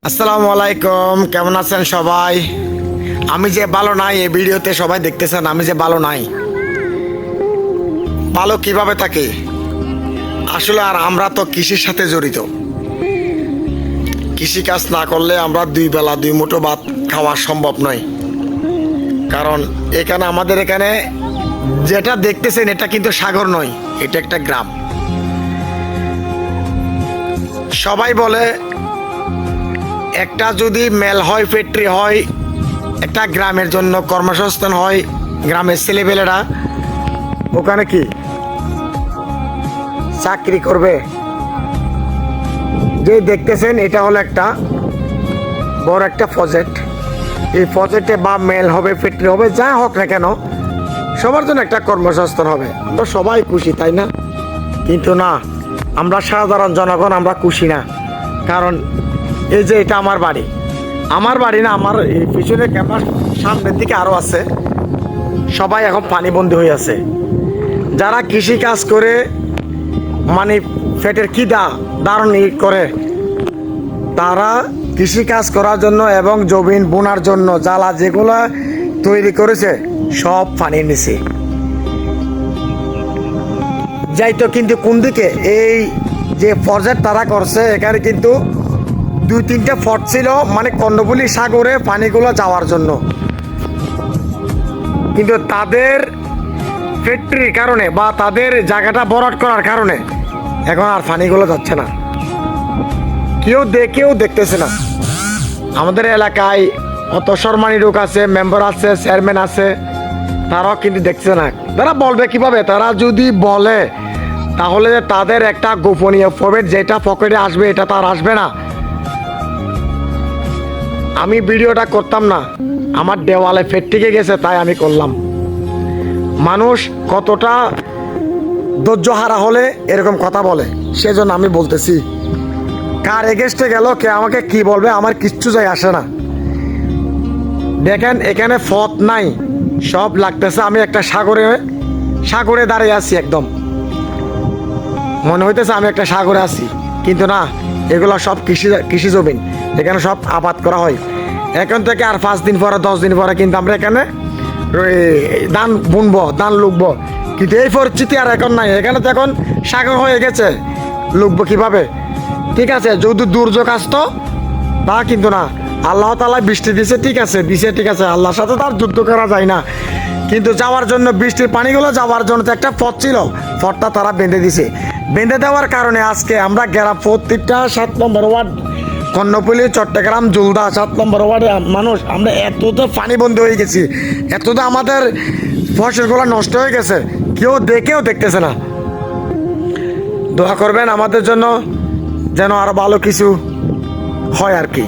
আসসালামু আলাইকুম, কেমন আছেন সবাই? আমি যে ভালো নাই, এই ভিডিওতে সবাই দেখতেছেন আমি যে ভালো নাই। ভালো কিভাবে থাকি আসলে, আর আমরা তো কৃষির সাথে জড়িত। কৃষি কাজ না করলে আমরা দুই বেলা দুই মুঠো ভাত খাওয়া সম্ভব নয়। কারণ এখানে আমাদের এখানে যেটা দেখতেছেন এটা কিন্তু সাগর নয়, এটা একটা গ্রাম। সবাই বলে একটা যদি মেল হয়, ফ্যাক্টরি হয়, একটা গ্রামের জন্য কর্মসংস্থান হয়, গ্রামের ছেলেপেলেরা ওখানে কি চাকরি করবে? যে দেখতেছেন এটা হলো একটা বড় একটা প্রজেক্ট। এই প্রজেক্টে বা মেল হবে, ফ্যাক্টরি হবে, যা হোক না কেন সবার জন্য একটা কর্মসংস্থান হবে। আমরা সবাই খুশি, তাই না? কিন্তু না, আমরা সাধারণ জনগণ আমরা খুশি না। কারণ এই যে এটা আমার বাড়ি না, আমার এই পিছনে ক্যাম্পাস সামনের দিকে আরও আছে, সবাই এখন পানিবন্দী হয়ে আছে। যারা কৃষি কাজ করে মানে পেটের খিদা ধারণ করে, তারা কৃষি কাজ করার জন্য এবং জমিন বোনার জন্য জ্বালা যেগুলো তৈরি করেছে সব পানির নিচে যাইতো। কিন্তু কোন দিকে? এই যে প্রজেক্ট তারা করছে এখানে কিন্তু দুই তিনটা ফট ছিল, মানে কর্ণফুলী সাগরে পানিগুলো যাওয়ার জন্য। কিন্তু তাদের ফ্যাক্টরির কারণে বা তাদের জায়গাটা ভরাট করার কারণে এখন আর পানিগুলো যাচ্ছে না। কেউ দেখতেছে না। আমাদের এলাকায় অত সম্মানী লোক আছে, মেম্বার আছে, চেয়ারম্যান আছে, তারাও কিন্তু দেখছে না। তারা বলবে কিভাবে? তারা যদি বলে তাহলে তাদের একটা গোপনীয় প্রফিট যেটা পকেটে আসবে এটা তার আসবে না। আমি ভিডিওটা করতাম না, আমার দেওয়ালে ফেটে গেছে তাই আমি করলাম। মানুষ কতটা ধৈর্য হারা হলে এরকম কথা বলে, সেজন্য আমি বলতেছি। কার এগেস্টে গেল, কে আমাকে কি বলবে, আমার কিচ্ছু যায় আসে না। দেখেন এখানে পথ নাই, সব লাগতেছে আমি একটা সাগরে দাঁড়িয়ে আছি। একদম মনে হইতেছে আমি একটা সাগরে আছি, কিন্তু না, এগুলো সব কৃষি জমিন। এখানে সব আবাদ করা হয়। এখন থেকে আর 5 দিন পরে 10 দিন পরে কিন্তু আমরা এখানে ধান বুনবো, ধান লুকবো। কিন্তু এই পরিস্থিতি আর এখন নাই। এখানে তো এখন সাগর হয়ে গেছে, লুকবো কিভাবে? ঠিক আছে, যদি দুর্যোগ আসতো তা কিন্তু না। আল্লাহ তাআলা বৃষ্টি দিছে, ঠিক আছে, আল্লাহর সাথে তার যুদ্ধ করা যায় না। কিন্তু যাওয়ার জন্য বৃষ্টির পানিগুলো যাওয়ার জন্য তো একটা পথ ছিল, পথটা তারা বেঁধে দিছে। বেঁধে দেওয়ার কারণে আজকে আমরা গ্রাম প্রত্যেকটা 7 নম্বর ওয়ার্ড, কর্ণফুলী, চট্টগ্রাম, জুলদা 7 নম্বর ওয়ার্ডে মানুষ আমরা এতটা পানিবন্দী হয়ে গেছি, এতটা আমাদের ফসলগুলো নষ্ট হয়ে গেছে, কেউ দেখতেছে না। দোয়া করবেন আমাদের জন্য, যেন আরো ভালো কিছু হয় আর কি।